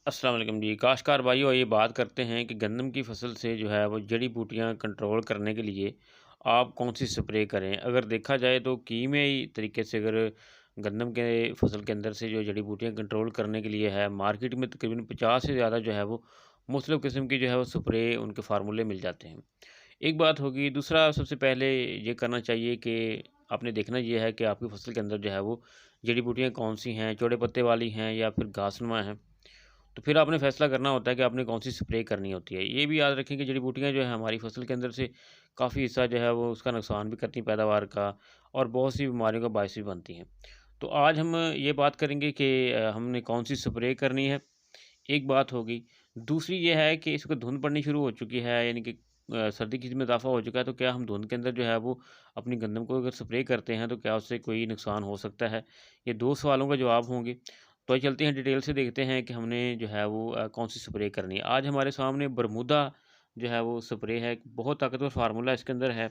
अस्सलाम वालेकुम जी। काश्तकार भाइयों, ये बात करते हैं कि गंदम की फसल से जो है वो जड़ी-बूटियाँ कंट्रोल करने के लिए आप कौन-सी स्प्रे करें? अगर देखा जाए तो कीमियाई तरीके से अगर गंदम के फसल के अंदर से जो जड़ी-बूटियाँ कंट्रोल करने के लिए है, मार्केट में तकरीबन 50 से ज़्यादा जो है वो मुख्तलिफ़ किस्म की जो है वो स्प्रे उनके फ़ार्मूले मिल जाते हैं। एक बात होगी, दूसरा सबसे पहले ये करना चाहिए कि आपने देखना ये है कि आपकी फसल के अंदर जो है वो जड़ी-बूटियाँ कौन-सी हैं, चौड़े पत्ते वाली हैं या फिर घासनुमा हैं। तो फिर आपने फ़ैसला करना होता है कि आपने कौन-सी स्प्रे करनी होती है। ये भी याद रखें कि जड़ी-बूटियाँ जो है हमारी फसल के अंदर से काफ़ी हिस्सा जो है वो उसका नुकसान भी करती हैं पैदावार का और बहुत सी बीमारियों का बायस भी बनती हैं। तो आज हम ये बात करेंगे कि हमने कौन-सी स्प्रे करनी है, एक बात होगी। दूसरी ये है कि इसको धुंध पड़नी शुरू हो चुकी है, यानी कि सर्दी की में इज़ाफ़ा हो चुका है, तो क्या हम धुंध के अंदर जो है वो अपनी गंदम को अगर स्प्रे करते हैं तो क्या उससे कोई नुकसान हो सकता है? ये 2 सवालों का जवाब होंगे। तो आइए चलते हैं डिटेल से देखते हैं कि हमने जो है वो कौन-सी स्प्रे करनी है। आज हमारे सामने बरमूदा जो है वो स्प्रे है, बहुत ताकतवर फ़ार्मूला इसके अंदर है।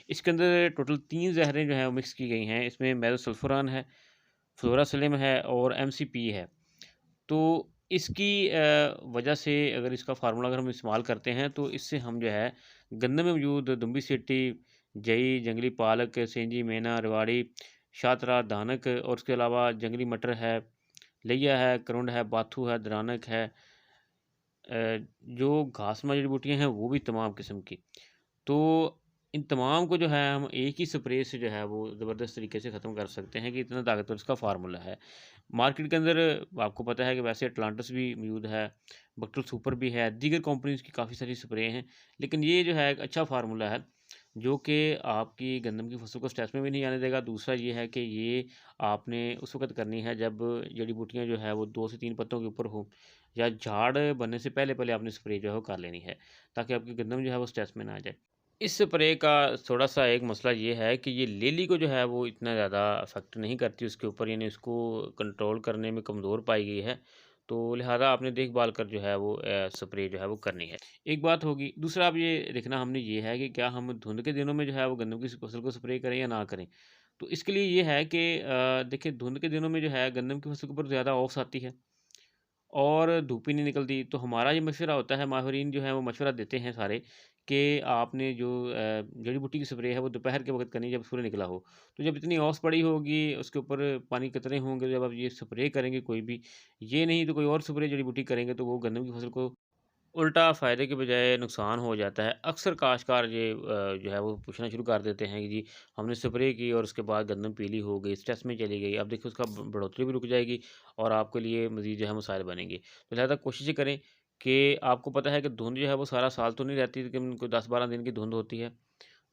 इसके अंदर टोटल 3 ज़हरें जो हैं वो मिक्स की गई हैं। इसमें मेज़ोसल्फ़ारान है, फ्लोरासिलिम है और एमसीपी है। तो इसकी वजह से अगर इसका फ़ार्मूला अगर हम इस्तेमाल करते हैं तो इससे हम जो है गन्ने में मौजूद दुम्बी सिट्टी, जई, जंगली पालक, सेंजी, मेना, रेवाड़ी, शातरा, धानक और उसके अलावा जंगली मटर है, लइया है, करुंड है, बाथू है, दरानक है, जो घासमा जड़ी-बूटियाँ हैं वो भी तमाम किस्म की। तो इन तमाम को जो है हम एक ही स्प्रे से जो है वो ज़बरदस्त तरीके से ख़त्म कर सकते हैं कि इतना ताकतवर इसका फ़ार्मूला है। मार्केट के अंदर आपको पता है कि वैसे अटलांटिस भी मौजूद है, बक्टल सुपर भी है, दीगर कंपनीज़ की काफ़ी सारी स्प्रे हैं। लेकिन ये जो है एक अच्छा फ़ार्मूला है, जो कि आपकी गंदम की फसल को स्ट्रेस में भी नहीं आने देगा। दूसरा ये है कि ये आपने उस वक़्त करनी है जब जड़ी-बूटियाँ जो है वो 2 से 3 पत्तों के ऊपर हो या झाड़ बनने से पहले-पहले आपने स्प्रे जो है वो कर लेनी है, ताकि आपकी गंदम जो है वो स्ट्रेस में ना आ जाए। इस स्प्रे का थोड़ा-सा एक मसला ये है कि ये लेली को जो है वो इतना ज़्यादा अफ़ेक्ट नहीं करती उसके ऊपर, यानी उसको कंट्रोल करने में कमज़ोर पाई गई है। तो लिहाज़ा आपने देखभाल कर जो है वो स्प्रे जो है वो करनी है। एक बात होगी, दूसरा अब ये देखना हमने ये है कि क्या हम धुंध के दिनों में जो है वो गन्नम की फसल को स्प्रे करें या ना करें? तो इसके लिए ये है कि देखिए धुंध के दिनों में जो है गन्नम की फसल के ऊपर ज़्यादा ओस आती है। और धूप ही नहीं निकलती, तो हमारा ये मशवरा होता है, माहिरीन जो हैं वो मशवरा देते हैं सारे कि आपने जो जड़ी-बूटी की स्प्रे है वो दोपहर के वक़्त करनी है जब सूर्य निकला हो। तो जब इतनी ओस पड़ी होगी, उसके ऊपर पानी के कतरे होंगे, जब आप ये स्प्रे करेंगे कोई भी, ये नहीं तो कोई और स्प्रे जड़ी-बूटी करेंगे तो वो गन्नम की फसल को उल्टा फ़ायदे के बजाय नुकसान हो जाता है। अक्सर काश्तकार ये जो है वो पूछना शुरू कर देते हैं कि जी हमने स्प्रे की और उसके बाद गंदम पीली हो गई, स्ट्रेस में चली गई। अब देखिए उसका बढ़ोतरी भी रुक जाएगी और आपके लिए मज़ीद जो है मसाइल बनेंगे। तो लिहाज़ा कोशिश करें कि आपको पता है कि धुंध जो है वो सारा साल तो नहीं रहती, लेकिन कोई 10-12 दिन की धुंध होती है।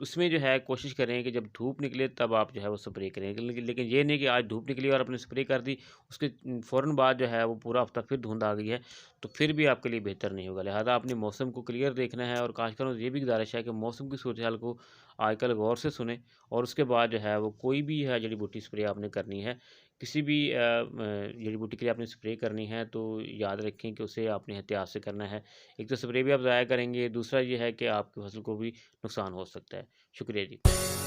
उसमें जो है कोशिश करें कि जब धूप निकले तब आप जो है वो स्प्रे करें। लेकिन लेकिन ये नहीं कि आज धूप निकली और आपने स्प्रे कर दी, उसके फ़ौरन बाद जो है वो पूरा हफ़्ता फिर धुंध आ गई है, तो फिर भी आपके लिए बेहतर नहीं होगा। लिहाज़ा आपने मौसम को क्लियर देखना है और काश्तकारों से ये भी गुज़ारिश है कि मौसम की सूरत-हाल को आजकल गौर से सुनें और उसके बाद जो है वो कोई भी है जड़ी-बूटी स्प्रे आपने करनी है, किसी भी जड़ी-बूटी के लिए आपने स्प्रे करनी है तो याद रखें कि उसे आपने एहतियात से करना है। एक तो स्प्रे भी आप ज़ाया करेंगे, दूसरा ये है कि आपकी फसल को भी नुकसान हो सकता है। शुक्रिया जी।